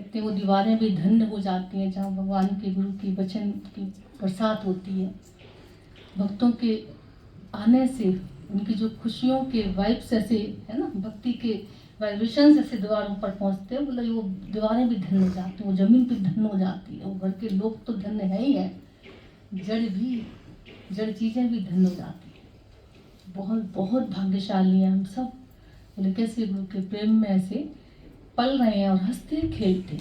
बैठते हैं वो दीवारें भी धन्य हो जाती हैं, जहाँ भगवान के गुरु की वचन की बरसात होती है। भक्तों के आने से उनकी जो खुशियों के वाइब्स ऐसे है ना, भक्ति के वाइब्रेशन ऐसे दीवारों पर पहुंचते हैं, बोला वो दीवारें भी धन्य हो जाती हैं, वो जमीन भी धन्य हो जाती है, वो घर के लोग तो धन्य है ही है, जड़ चीज़ें भी धन्य हो जाती हैं। बहुत बहुत भाग्यशाली हैं हम सब। बोले कैसे गुरु के प्रेम में ऐसे पल रहे हैं और हंसते खेलते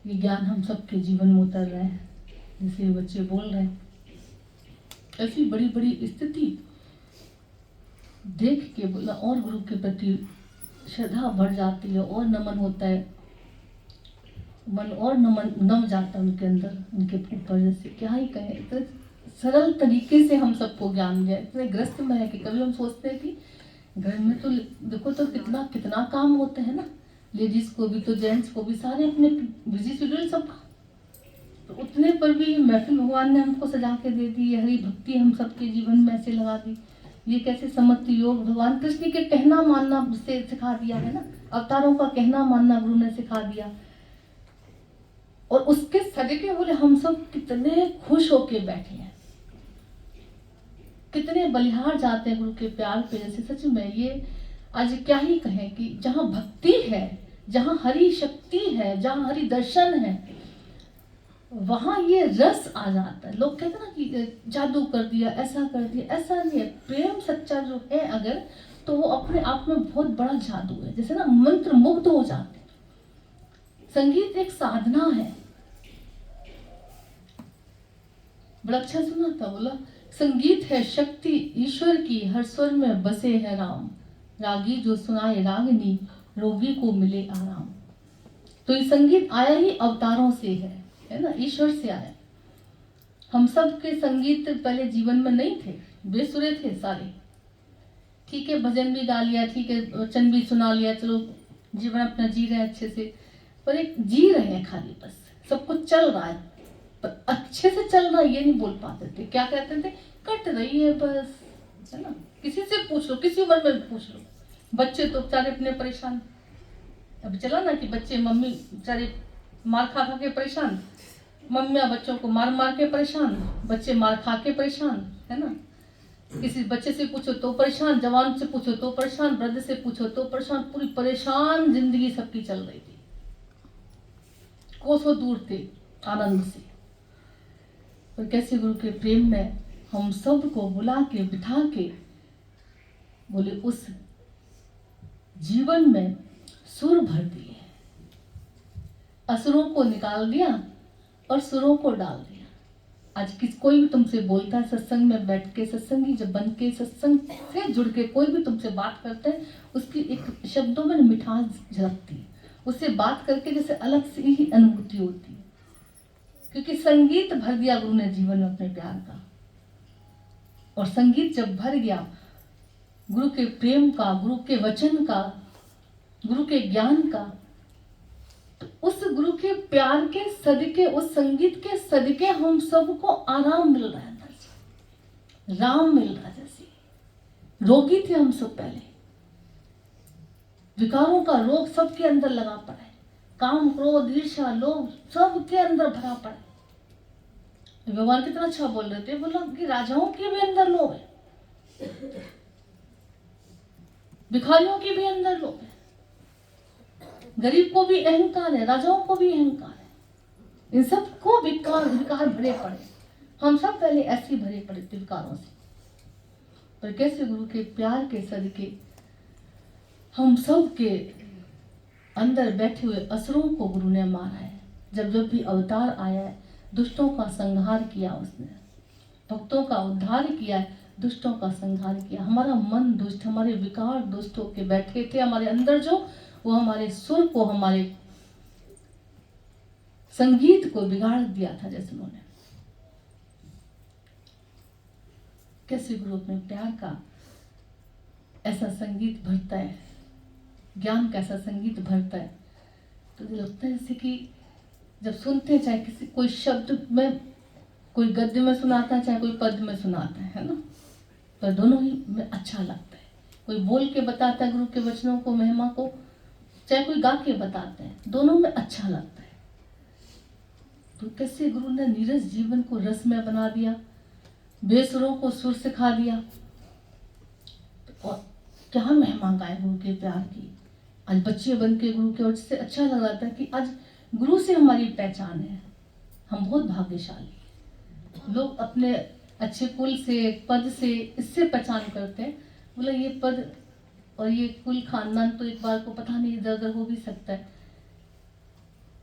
ये ज्ञान हम सबके जीवन में उतर रहे हैं, जैसे बच्चे बोल रहे हैं। ऐसी बड़ी बड़ी स्थिति देख के बोला और गुरु के प्रति श्रद्धा बढ़ जाती है, और नमन होता है, मन और नम जाता है उनके अंदर, उनके ऊपर। जैसे क्या ही कहें, इतने सरल तरीके से हम सबको ज्ञान दिया। इतने ग्रस्त में है कि कभी हम सोचते हैं कि घर में तो देखो तो कितना काम होता है ना, लेडीज को भी तो जेंट्स को भी, सारे अपने बिजी शेड्यूल सबका, तो उतने पर भी महफिल भगवान ने हमको सजा के दे दी। हरी भक्ति हम सबके जीवन में ऐसे लगा दी। ये कैसे समत्व योग भगवान कृष्ण के कहना मानना उससे सिखा दिया है ना, अवतारों का कहना मानना गुरु ने सिखा दिया। और उसके सदके बोले हम सब कितने खुश होके बैठे हैं, कितने बलिहार जाते हैं गुरु के प्यार पे। जैसे सच में ये आज क्या ही कहें कि जहाँ भक्ति है, जहाँ हरि शक्ति है, जहाँ हरि दर्शन है, वहां ये रस आ जाता है। लोग कहते हैं ना कि जादू कर दिया, ऐसा कर दिया, ऐसा नहीं है। प्रेम सच्चा जो है अगर, तो वो अपने आप में बहुत बड़ा जादू है। जैसे ना मंत्र मुग्ध हो जाते हैं। संगीत एक साधना है। बड़ा अच्छा सुना था, बोला संगीत है शक्ति ईश्वर की, हर स्वर में बसे है राम, रागी जो सुनाए रागनी, रोगी को मिले आराम। तो ये संगीत आया ही अवतारों से है ना, ईश्वर से आया। हम सब के संगीत पहले जीवन में नहीं थे, बेसुरे थे सारे। ठीक है, भजन भी गा लिया, ठीक है, वचन भी सुना लिया, चलो जीवन अपना जी रहे हैं अच्छे से, पर एक जी रहे हैं खाली, बस सब कुछ चल रहा है, पर अच्छे से चल रहा है ये नहीं बोल पाते थे। क्या कहते थे, कट रही है बस, है ना। किसी से पूछ लो, किसी उम्र में पूछ लो, बच्चे तो बेचारे अपने परेशान। अब चला ना कि बच्चे मम्मी बेचारे मार खा खा के परेशान, मम्मियाँ बच्चों को मार मार के परेशान, बच्चे मार खा के परेशान, है ना। किसी बच्चे से पूछो तो परेशान, जवान से पूछो तो परेशान, वृद्ध से पूछो तो परेशान, पूरी परेशान जिंदगी सबकी चल रही थी, कोसों दूर थे आनंद से। और कैसे गुरु के प्रेम में हम सब को बुला के बिठा के बोले उस जीवन में सुर भर दिए, असुरों को निकाल दिया और सुरों को डाल दिया। आज कोई भी तुमसे बोलता है सत्संग में बैठ के, सत्संगी जब बन के सत्संग से जुड़ के कोई भी तुमसे बात करता है, उसकी एक शब्दों में मिठास झलकती है, उससे बात करके जैसे अलग से ही अनुभूति होती है, क्योंकि संगीत भर दिया गुरु ने जीवन में अपने प्यार का। और संगीत जब भर गया गुरु के प्रेम का, गुरु के वचन का, गुरु के ज्ञान का, तो उस गुरु के प्यार के सदके, उस संगीत के सदके हम सबको आराम मिल रहा है अंदर से, राम मिल रहा है। जैसे रोगी थे हम सब पहले, विकारों का रोग सबके अंदर लगा पड़ा है, काम क्रोध ईर्ष्या लोभ सबके अंदर भरा पड़ा है। भगवान कितना अच्छा बोल रहे थे, बोला कि राजाओं के भी अंदर लोभ है, भिखारियों के भी अंदर लोभ है, गरीब को भी अहंकार है, राजाओं को भी अहंकार है, इन सबको विकार भरे पड़े। हम सब पहले ऐसे भरे पड़े थे विकारों से, पर कैसे गुरु के प्यार के सदके हम सब के अंदर बैठे हुए असुरों को गुरु ने मारा है। जब जब भी अवतार आया है, दुष्टों का संहार किया उसने, भक्तों का उद्धार किया है, दुष्टों का संहार किया। हमारा मन दुष्ट, हमारे विकार दुष्ट होके बैठे थे हमारे अंदर, जो वो हमारे सुर को, हमारे संगीत को बिगाड़ दिया था। जैसे उन्होंने कैसे गुरु अपने प्यार का ऐसा संगीत भरता है, ज्ञान का ऐसा संगीत भरता है, तो मुझे लगता है जैसे कि जब सुनते हैं, चाहे किसी कोई शब्द में, कोई गद्य में सुनाता है, चाहे कोई पद में सुनाता है ना, पर दोनों ही में अच्छा लगता है। कोई बोल के बताता है गुरु के वचनों को, महिमा को, चाहे कोई गा के बताते हैं, दोनों में अच्छा लगता है। तो कैसे गुरु ने नीरस जीवन को रसमय बना दिया, बेसुरों को सुर सिखा दिया। और क्या महिमा गाए गुरु के प्यार की। आज बच्चे बन के गुरु के वजह से अच्छा लग रहा था कि आज गुरु से हमारी पहचान है। हम बहुत भाग्यशाली। लोग अपने अच्छे कुल से, पद से, इससे पहचान करते हैं। बोला ये पद और ये कुल खानदान तो एक बार को पता नहीं इधर उधर हो भी सकता है।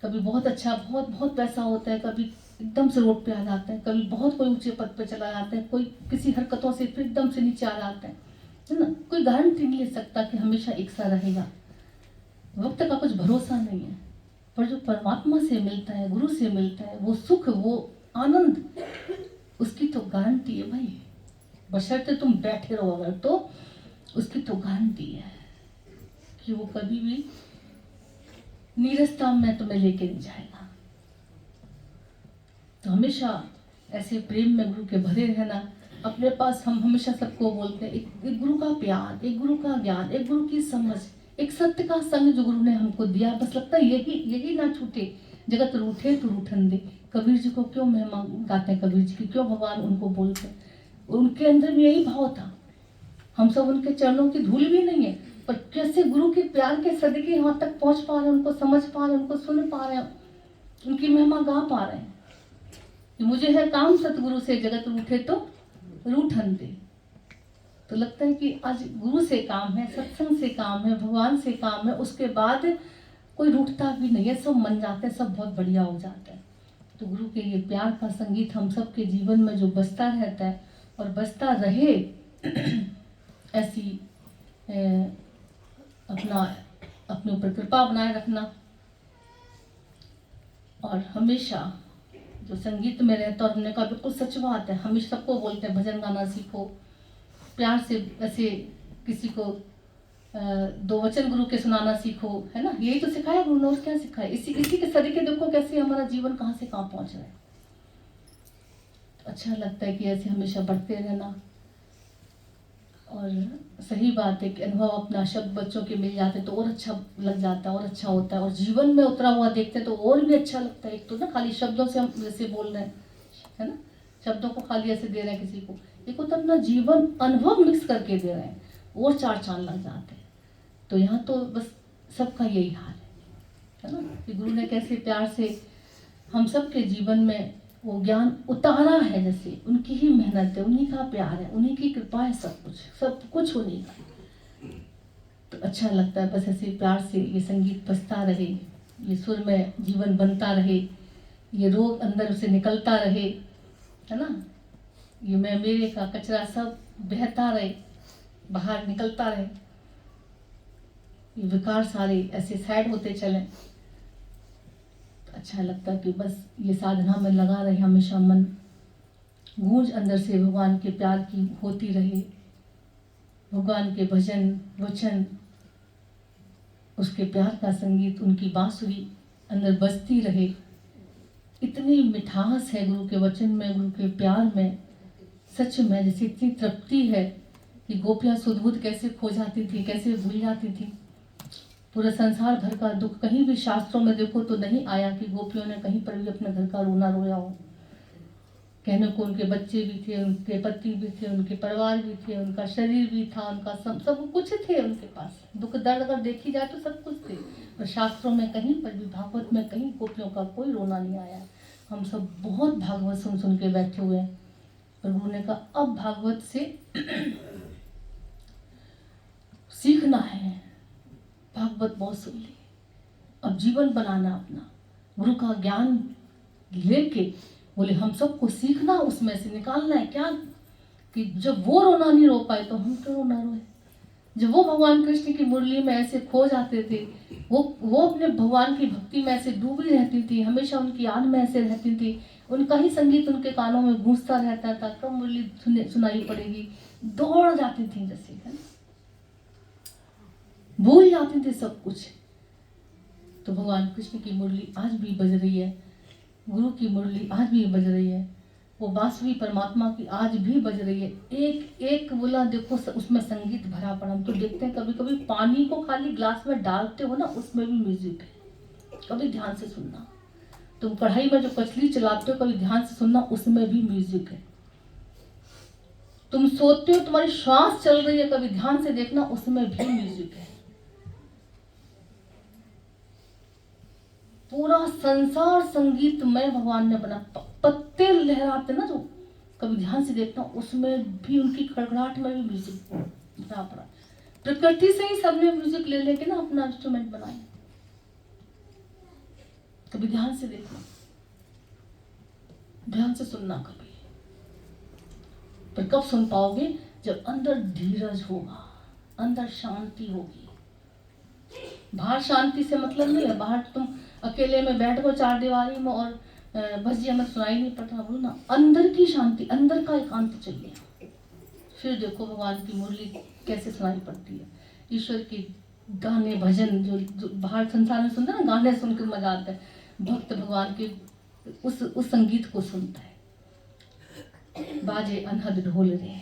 कभी बहुत अच्छा, बहुत बहुत पैसा होता है, कभी एकदम से रोड पे आ जाता है, कभी बहुत कोई ऊंचे पद पे चला जाता है, कोई किसी हरकतों से फिर एकदम से नीचे आ जाता है ना। कोई गारंटी नहीं ले सकता कि हमेशा एक सा रहेगा। वक्त का कुछ भरोसा नहीं है। पर जो परमात्मा से मिलता है, गुरु से मिलता है, वो सुख, वो आनंद, उसकी तो गारंटी है भाई। बशर्ते तुम बैठे रहो अगर, तो उसकी तो गारंटी है कि वो कभी भी नीरसता में तुम्हें लेके नहीं जाएगा। तो हमेशा ऐसे प्रेम में गुरु के भरे रहना। अपने पास हम हमेशा सबको बोलते हैं, एक गुरु का प्यार, एक गुरु का ज्ञान, एक गुरु की समझ, एक सत्य का संग जो गुरु ने हमको दिया। बस लगता है यही ना छूटे। जगत रूठे तो रूठन दे। कबीर जी को क्यों महिमा गाते हैं, कबीर जी की क्यों भगवान उनको बोलते हैं। उनके अंदर भी यही भाव था। हम सब उनके चरणों की धूल भी नहीं है, पर कैसे गुरु के प्यार के सदके यहाँ तक पहुंच पा रहे हैं, उनको समझ पा रहे हैं, उनको सुन पा रहे हैं, उनकी महिमा गा पा रहे हैं। मुझे है काम सतगुरु से, जगत रूठे तो रूठन दे। तो लगता है कि आज गुरु से काम है, सत्संग से काम है, भगवान से काम है, उसके बाद कोई रूठता भी नहीं है, सब मन जाते हैं, सब बहुत बढ़िया हो जाता है। तो गुरु के ये प्यार का संगीत हम सब के जीवन में जो बसता रहता है और बसता रहे, ऐसी अपने ऊपर कृपा बनाए रखना। और हमेशा जो संगीत में रहता, और हमने कहा बिल्कुल सच बात है, हमेशा सबको बोलते हैं भजन गाना सीखो, प्यार से ऐसे किसी को दो वचन गुरु के सुनाना सीखो, है ना। यही तो सिखाया गुरु ने, और क्या सिखाया। इसी के सदके देखो कैसे हमारा जीवन कहाँ से कहाँ पहुंच रहा है। तो अच्छा लगता है कि ऐसे हमेशा बढ़ते रहना। और सही बात है कि अनुभव अपना शब्द बच्चों के मिल जाते तो और अच्छा लग जाता है, और अच्छा होता है। और जीवन में उतरा हुआ देखते हैं तो और भी अच्छा लगता है। एक तो ना खाली शब्दों से हम जैसे बोल रहे हैं, है ना, शब्दों को खाली ऐसे दे रहे हैं किसी को, एक तो अपना जीवन अनुभव मिक्स करके दे रहे हैं, और चार चांद लग जाते हैं। तो यहाँ तो बस सबका यही हाल है ना, कि गुरु ने कैसे प्यार से हम सब के जीवन में वो ज्ञान उतारा है। जैसे उनकी ही मेहनत है, उन्हीं का प्यार है, उन्हीं की कृपा है, सब कुछ उन्हीं का। तो अच्छा लगता है बस ऐसे प्यार से ये संगीत बजता रहे, ये सुर में जीवन बनता रहे, ये रोग अंदर से निकलता रहे, है ना, ये मैं मेरे का कचरा सब बहता रहे, बाहर निकलता रहे, ये विकार सारे ऐसे साइड होते चले। अच्छा लगता है कि बस ये साधना में लगा रहे, हमेशा मन गूंज अंदर से भगवान के प्यार की होती रहे, भगवान के भजन वचन, उसके प्यार का संगीत, उनकी बांसुरी अंदर बजती रहे। इतनी मिठास है गुरु के वचन में, गुरु के प्यार में, सच में जैसे इतनी तृप्ति है कि गोपियां सुध-बुध कैसे खो जाती थी, कैसे भूल जाती थी। पूरे संसार भर का दुख कहीं भी शास्त्रों में देखो तो नहीं आया कि गोपियों ने कहीं पर भी अपने घर का रोना रोया हो। कहने को उनके बच्चे भी थे, उनके पति भी थे, उनके परिवार भी थे, उनका शरीर भी था, उनका सब कुछ थे उनके पास। दुख दर्द अगर देखी जाए तो सब कुछ थे, पर शास्त्रों में कहीं पर भी, भागवत में कहीं गोपियों का कोई रोना नहीं आया। हम सब बहुत भागवत सुन सुन के बैठे हुए हैं। पर गुरु ने कहा अब भागवत से सीखना है, भागवत बहुत सुन ली, अब जीवन बनाना अपना, गुरु का ज्ञान लेके बोले हम सबको सीखना, उसमें से निकालना है क्या, कि जब वो रोना नहीं रो पाए तो हम क्यों रोना रोए। जब वो भगवान कृष्ण की मुरली में ऐसे खो जाते थे, वो अपने भगवान की भक्ति में ऐसे डूबी रहती थी, हमेशा उनकी याद में ऐसे रहती थी, उनका ही संगीत उनके कानों में गूंजता रहता था, कब मुरली सुनाई पड़ेगी, दौड़ जाती थी जैसे, है ना, भूल जाती थी सब कुछ। तो भगवान कृष्ण की मुरली आज भी बज रही है, गुरु की मुरली आज भी बज रही है, वो बांसुरी परमात्मा की आज भी बज रही है। एक एक बोला देखो उसमें संगीत भरा पड़ा। हम तो देखते हैं कभी कभी पानी को खाली ग्लास में डालते हो ना, उसमें भी म्यूजिक है। कभी ध्यान से सुनना, तुम कढ़ाई में जो कचली चलाते हो कभी ध्यान से सुनना, उसमें भी म्यूजिक है। तुम सोते हो तुम्हारी श्वास चल रही है, कभी ध्यान से देखना, उसमें भी म्यूजिक है। पूरा संसार संगीत में भगवान ने बना। पत्ते लहराते ना जो, कभी ध्यान से देखना, उसमें भी उनकी खड़खड़ाहट में भी म्यूजिक भरा पड़ा। प्रकृति से ही सबने म्यूजिक ले लेके ना अपना इंस्ट्रूमेंट बनाए। कभी ध्यान से देखना, ध्यान से सुनना कभी। पर कब सुन पाओगे? जब अंदर धीरज होगा, अंदर शांति होगी। बाहर शांति से मतलब नहीं है, बाहर तुम अकेले में बैठ गो चार दीवारी में और बस जी हमें सुनाई नहीं पड़ता, बोलो ना। अंदर की शांति, अंदर का एकांत चाहिए। फिर देखो भगवान की मुरली कैसे सुनाई पड़ती है। ईश्वर के गाने भजन जो बाहर संसार में सुनते हैं ना, गाने सुन के मजा आता है। भक्त भगवान के उस संगीत को सुनता है। बाजे अनहद ढोल रे,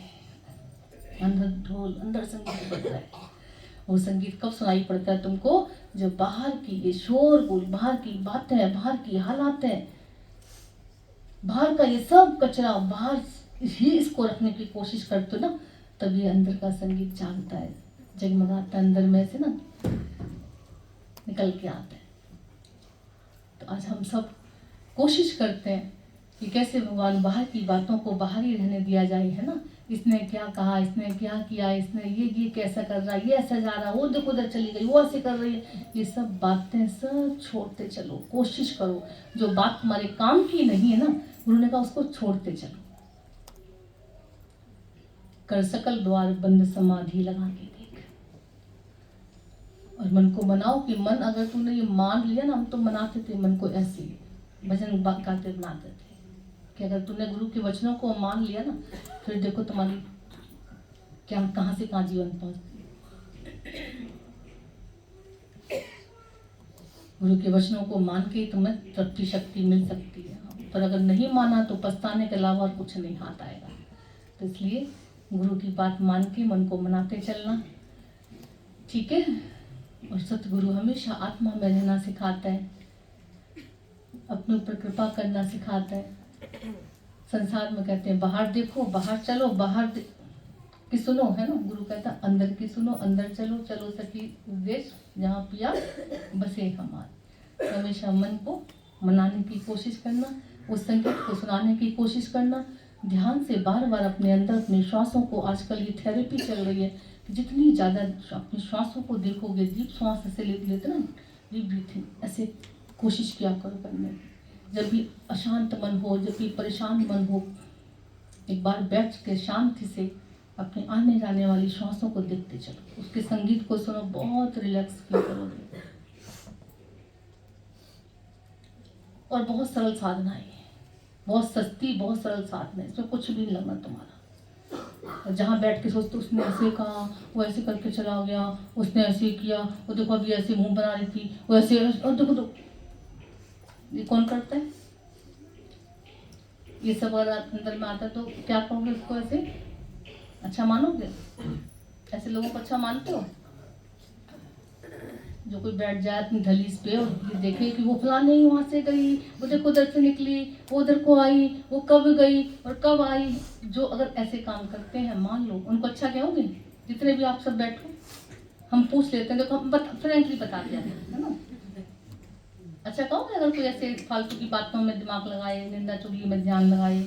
अनहद ढोल, अंदर संगीत बज रहा है। वो संगीत कब सुनाई पड़ता है तुमको? जब बाहर की ये शोरगुल, बाहर की बातें, बाहर की हालातें, बाहर का ये सब कचरा बाहर ही इसको रखने की कोशिश करते हो ना, तभी अंदर का संगीत जागता है, जगमगाता है, अंदर में से ना निकल के आता है। तो आज हम सब कोशिश करते हैं कि कैसे भगवान बाहर की बातों को बाहर ही रहने दिया जाए, है ना। इसने क्या कहा, इसने क्या किया, इसने ये कैसा कर रहा है, ये ऐसा जा रहा है, वो देखो उधर चली गई, वो ऐसे कर रही है, ये सब बातें सब छोड़ते चलो। कोशिश करो जो बात तुम्हारे काम की नहीं है ना, उन्होंने कहा उसको छोड़ते चलो। कर सकल द्वार बंद समाधि लगा के देख, और मन को मनाओ कि मन अगर तूने ये मान लिया ना, हम तो मनाते थे मन को ऐसे भजन गाते बनाते थे कि अगर तूने गुरु के वचनों को मान लिया ना, फिर देखो तुम्हारी क्या कहां से कहां जीवन पहुंचती। गुरु के वचनों को मान के तुम्हें तृप्ति शक्ति मिल सकती है, पर अगर नहीं माना तो पछताने के अलावा और कुछ नहीं हाथ आएगा। तो इसलिए गुरु की बात मान के मन को मनाते चलना, ठीक है। और सतगुरु हमेशा आत्मा में रहना सिखाता है, अपने ऊपर कृपा करना सिखाता है। संसार में कहते हैं बाहर देखो, बाहर चलो, बाहर की सुनो, है ना। गुरु कहता है अंदर की सुनो, अंदर चलो, चलो सखी देश जहाँ पिया बसे हमारे। तो हमेशा मन को मनाने की कोशिश करना, उस संगीत को सुनाने की कोशिश करना, ध्यान से बार बार अपने अंदर अपने श्वासों को, आजकल ये थेरेपी चल रही है कि जितनी ज़्यादा अपने श्वासों को देखोगे, डीप श्वास ऐसे लेते ना, डीप ब्रीथिंग, ऐसे कोशिश किया करो करने की। जब भी अशांत मन हो, जब भी परेशान मन हो, एक बार बैठ के शांति से अपने आने जाने वाली श्वासों को देखते चलो, उसके संगीत को सुनो, बहुत रिलैक्स फील करोगे। और बहुत सरल साधना है, बहुत सस्ती, बहुत सरल साधना है, इसमें कुछ भी नहीं लगना तुम्हारा। और जहाँ बैठ के सोचते उसने ऐसे कहा, वो ऐसे करके चला गया, उसने ऐसे किया, वो देखो अभी ऐसे मुंह बना रही थी, वो ऐसे, और देखो तो ये कौन करता है? ये सब अगर अंदर में आता है तो क्या कहोगे उसको? ऐसे अच्छा मानोगे? ऐसे लोगों को अच्छा मानते हो? जो कोई बैठ जाए अपनी दहलीज पे और देखे कि वो फलाने ही वहाँ से गई, वो देखो उधर से निकली, वो उधर को आई, वो कब गई और कब आई। जो अगर ऐसे काम करते हैं, मान लो उनको अच्छा कहोगे? जितने भी आप सब बैठो, हम पूछ लेते हैं, देखो हम फ्रेंकली बता दिया है ना, अच्छा कहोगे? अगर कोई ऐसे फालतू की बातों में दिमाग लगाए, निंदा चुगली में ध्यान लगाए,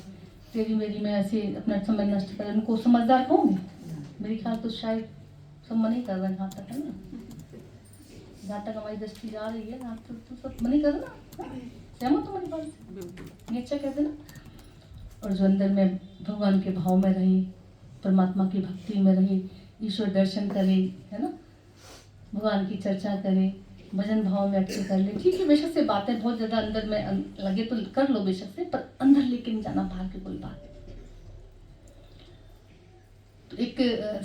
तेरी मेरी में ऐसे अपना समय नष्ट करे, उनको समझदार कहोगे? मेरे ख्याल तो शायद सब मन ही कर रहे हैं, जहाँ तक है ना, जहाँ तक हमारी दृष्टि जा रही है, जहाँ तक तो सब मन ही कर रहा, सहमत हो मेरी बात से? ये अच्छा कहते ना। और जो अंदर में भगवान के भाव में रहे, परमात्मा की भक्ति में रहे, ईश्वर दर्शन करे, है ना, भगवान की चर्चा करे, भजन भाव में अच्छे कर ले, ठीक है। बेशक से बातें बहुत ज़्यादा अंदर में लगे तो कर लो बेशक से, पर अंदर लेके नहीं जाना बाहर की कोई बात। तो एक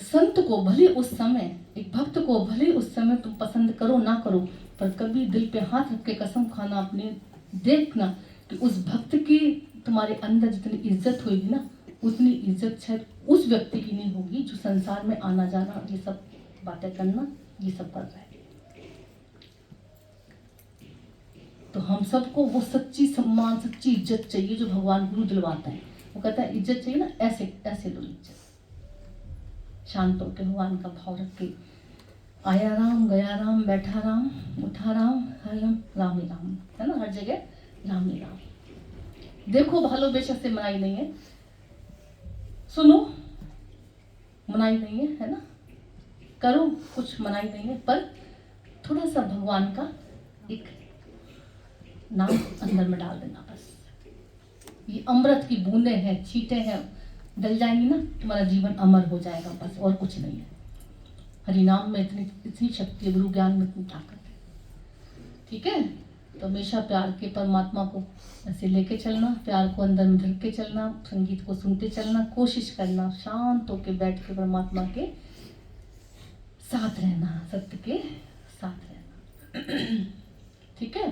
संत को भले उस समय, एक भक्त को भले उस समय तुम पसंद करो ना करो, पर कभी दिल पे हाथ रख के कसम खाना, अपने देखना कि उस भक्त की तुम्हारे अंदर जितनी इज्जत होगी ना, उतनी इज्जत शायद उस व्यक्ति की नहीं होगी जो संसार में आना जाना, ये सब बातें करना, ये सब कर रहा है। तो हम सबको वो सच्ची सम्मान, सच्ची इज्जत चाहिए जो भगवान गुरु दिलवाता है। वो कहता है इज्जत चाहिए ना, ऐसे ऐसे लो इज्जत, शांत होकर भगवान का भाव रख के, आया राम गया राम, बैठा राम उठा राम, हर राम ही राम, है ना, हर जगह राम ही राम। देखो भालो बेशक से मनाई नहीं है, सुनो मनाई नहीं है ना, करो कुछ मनाई नहीं है, पर थोड़ा सा भगवान का एक नाम अंदर में डाल देना बस। ये अमृत की बूंदे हैं, छींटे हैं, डल जाएंगी ना, तुम्हारा जीवन अमर हो जाएगा बस, और कुछ नहीं है। हरि नाम में इतनी शक्ति है, गुरु ज्ञान में इतनी ताकत है। ठीक है, तो हमेशा प्यार के परमात्मा को ऐसे लेके चलना, प्यार को अंदर में धर के चलना, संगीत को सुनते चलना, कोशिश करना शांत होके बैठ के परमात्मा के साथ रहना, सत्य के साथ रहना। ठीक है।